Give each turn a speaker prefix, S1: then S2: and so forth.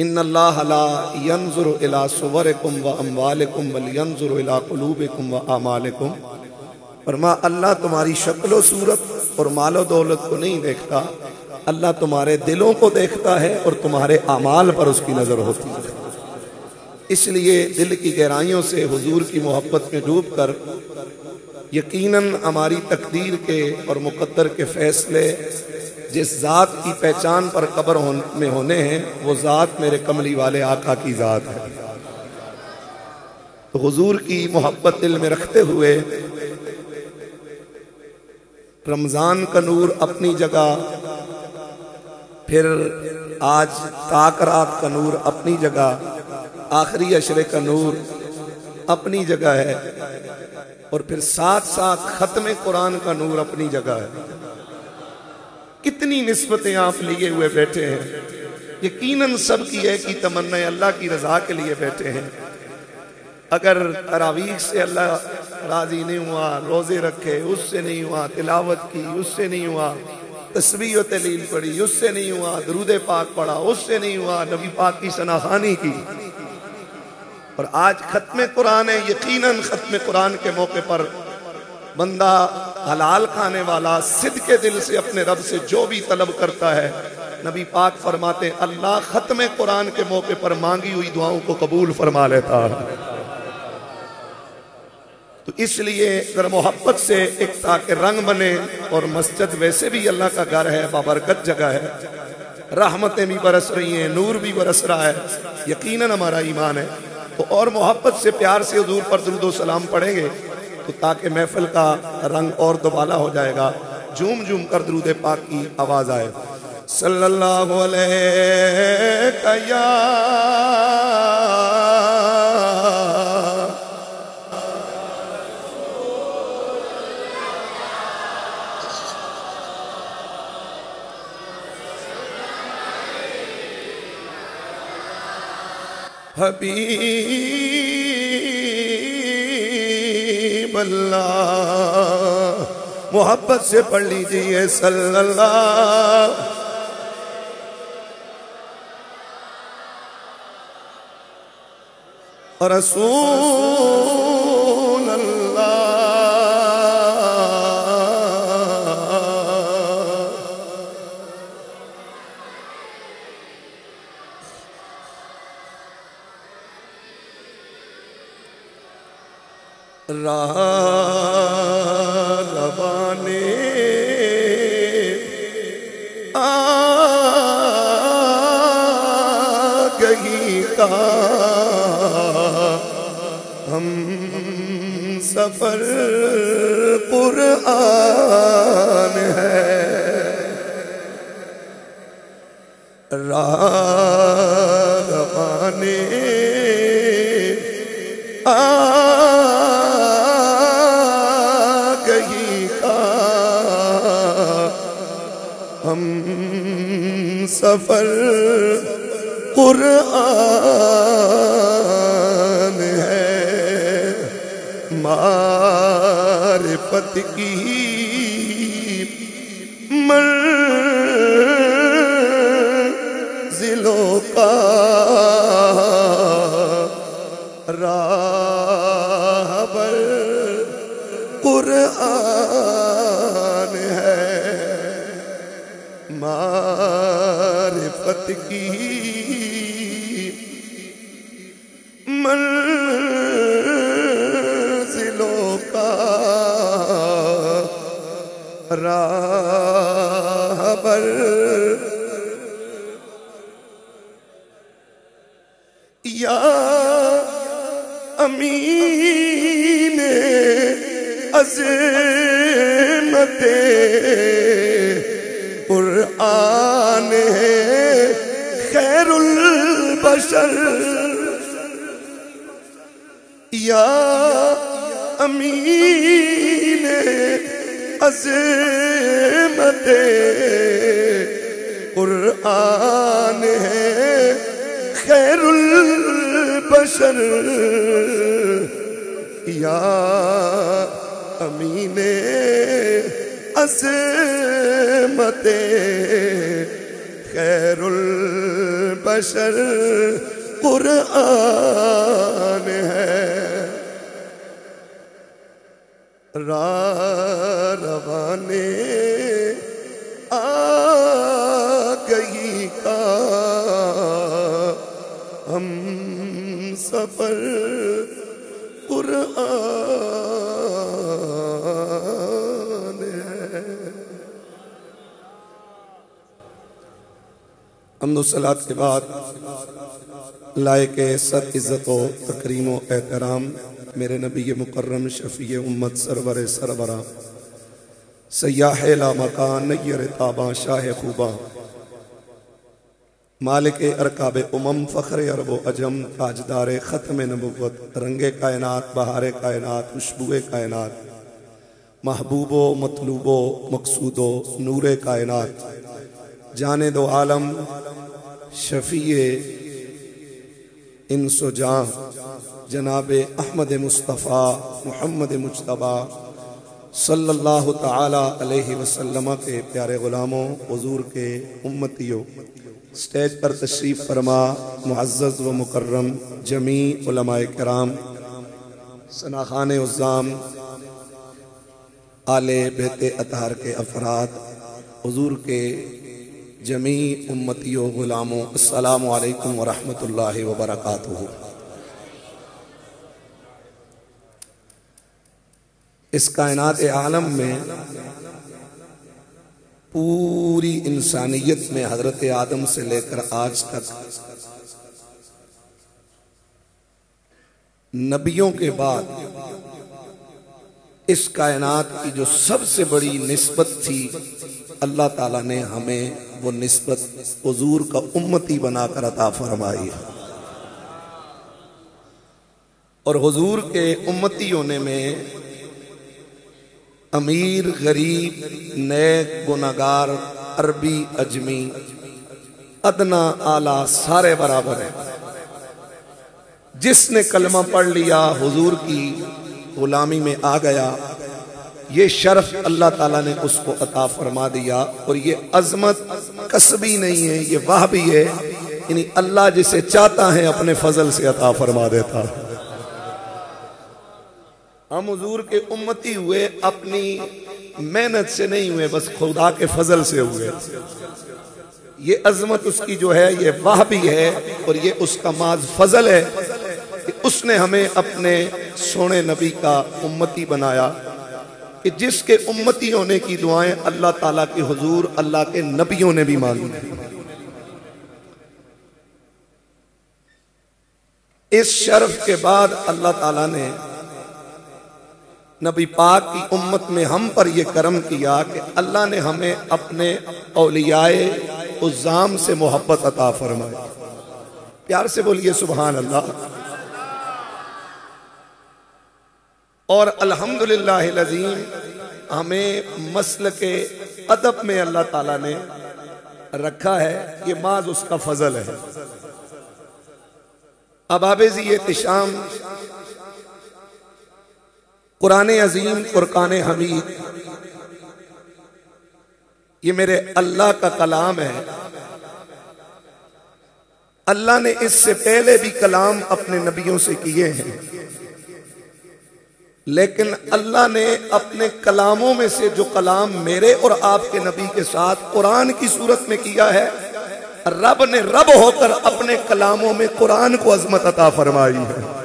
S1: ان اللہ لا ینظر الی صورکم و اموالکم بل ینظر الی قلوبکم و اعمالکم، فرما اللہ تمہاری شکل و صورت اور مال و دولت کو نہیں دیکھتا، اللہ تمہارے دلوں کو دیکھتا ہے اور تمہارے اعمال پر اس کی نظر ہوتی ہے۔ اس لیے دل کی گہرائیوں سے حضور کی محبت میں ڈوب کر یقیناً ہماری تقدیر کے اور مقدر کے فیصلے جس ذات کی پہچان پر قبر میں ہونے ہیں وہ ذات میرے کملی والے آقا کی ذات ہے۔ تو حضور کی محبت دل میں رکھتے ہوئے رمضان کا نور اپنی جگہ، پھر آج تاکرات کا نور اپنی جگہ، آخری عشرے کا نور اپنی جگہ ہے، اور پھر ساتھ ساتھ ختم قرآن کا نور اپنی جگہ ہے۔ کتنی نسبتیں آپ لیے ہوئے بیٹھے ہیں، یقیناً سب کی ایک ہی تمنا اللہ کی رضا کے لیے بیٹھے ہیں۔ اگر تراویح سے اللہ راضی نہیں ہوا، روزے رکھے اس سے نہیں ہوا، تلاوت کی اس سے نہیں ہوا، تسبیح و تہلیل پڑھی اس سے نہیں ہوا، درود پاک پڑھا اس سے نہیں ہوا، نبی پاک کی ثناخوانی کی، اور آج ختم قرآن ہے، یقیناً ختم قرآن کے موقع پر بندہ حلال کھانے والا صدق دل سے اپنے رب سے جو بھی طلب کرتا ہے، نبی پاک فرماتے ہیں اللہ ختم قرآن کے موقع پر مانگی ہوئی دعاؤں کو قبول فرما لیتا ہے۔ تو اس لیے ذرا محبت سے ایک تاکہ رنگ بنے، اور مسجد ویسے بھی اللہ کا گھر ہے، بابرکت جگہ ہے، رحمتیں بھی برس رہی ہیں، نور بھی برس رہا ہے، یقیناً ہمارا ایمان ہے، تو اور محبت سے پیار سے حضور پر درود و سلام پڑھیں گے تو تاکہ محفل کا رنگ اور دوبالا ہو جائے گا۔ جھوم جھوم کر درود پاک کی آواز آئے، صلی اللہ علیہ یا حبیب اللہ، محبت سے پڑھ لیجئے صلی اللہ رسول اللہ، راہ روانے آگہی کا ہم سفر قرآن ہے، راہ روانے آگہی کا ہم سفر قرآن ہے، معرفت کی منزلوں کا راہبر قرآن ہے، معرفت کی منزلوں کا راہبر یا امین عظمت قرآن ہے، خیر البشر یا امین عظمت قرآن ہے، خیر البشر یا امین عظمت خیر البشر بشر قرآن ہے، روانے آگہی کا ہم سفر قرآن ہے۔ حمد و صلاۃ کے بعد لائق عزت و تکریم و احترام میرے نبی مکرم شفیع امت سرور سرورہ سیاح لا مکان نیر تاباں شاہ خوباں مالک ارکاب امم فخر عرب و عجم تاجدار ختم نبوت رنگ کائنات بہار کائنات خوشبو کائنات محبوب و مطلوب و مقصود و نور کائنات جان دو عالم شفیع انس و جاں جناب احمد مصطفیٰ محمد مجتبیٰ صلی اللہ تعالی علیہ وسلم کے پیارے غلاموں، حضور کے امتیوں، سٹیج پر تشریف فرما معزز و مکرم جمیع علماء کرام، ثناخان عظام، آل بیت اطہار کے افراد، حضور کے جمیع امتیوں غلاموں، السلام علیکم ورحمۃ اللہ وبرکاتہ۔ اس کائنات عالم میں پوری انسانیت میں حضرت آدم سے لے کر آج تک نبیوں کے بعد اس کائنات کی جو سب سے بڑی نسبت تھی، اللہ تعالیٰ نے ہمیں وہ نسبت حضور کا امتی بنا کر عطا فرمائی ہے، اور حضور کے امتی ہونے میں امیر غریب نیک گناہگار عربی اجمی ادنا اعلیٰ سارے برابر ہیں۔ جس نے کلمہ پڑھ لیا حضور کی غلامی میں آ گیا، یہ شرف اللہ تعالیٰ نے اس کو عطا فرما دیا، اور یہ عظمت کسبی نہیں ہے، یہ وہبی ہے، یعنی اللہ جسے چاہتا ہے اپنے فضل سے عطا فرما دیتا ہے۔ ہم حضور کے امتی ہوئے، اپنی محنت سے نہیں ہوئے، بس خدا کے فضل سے ہوئے۔ یہ عظمت اس کی جو ہے یہ وہبی ہے، اور یہ اس کا محض فضل ہے کہ اس نے ہمیں اپنے سونے نبی کا امتی بنایا، کہ جس کے امتی ہونے کی دعائیں اللہ تعالیٰ کے حضور اللہ کے نبیوں نے بھی مانگی۔ اس شرف کے بعد اللہ تعالیٰ نے نبی پاک کی امت میں ہم پر یہ کرم کیا کہ اللہ نے ہمیں اپنے اولیاء عظام سے محبت عطا فرمائی۔ پیار سے بولیے سبحان اللہ۔ اور الحمدللہ العظیم ہمیں مسلک ادب میں اللہ تعالیٰ نے رکھا ہے، یہ محض اس کا فضل ہے۔ اب آبیزی احتشام قرآن عظیم، فرقان حمید، یہ میرے اللہ کا کلام ہے۔ اللہ نے اس سے پہلے بھی کلام اپنے نبیوں سے کیے ہیں، لیکن اللہ نے اپنے کلاموں میں سے جو کلام میرے اور آپ کے نبی کے ساتھ قرآن کی صورت میں کیا ہے، رب نے رب ہو کر اپنے کلاموں میں قرآن کو عظمت عطا فرمائی ہے۔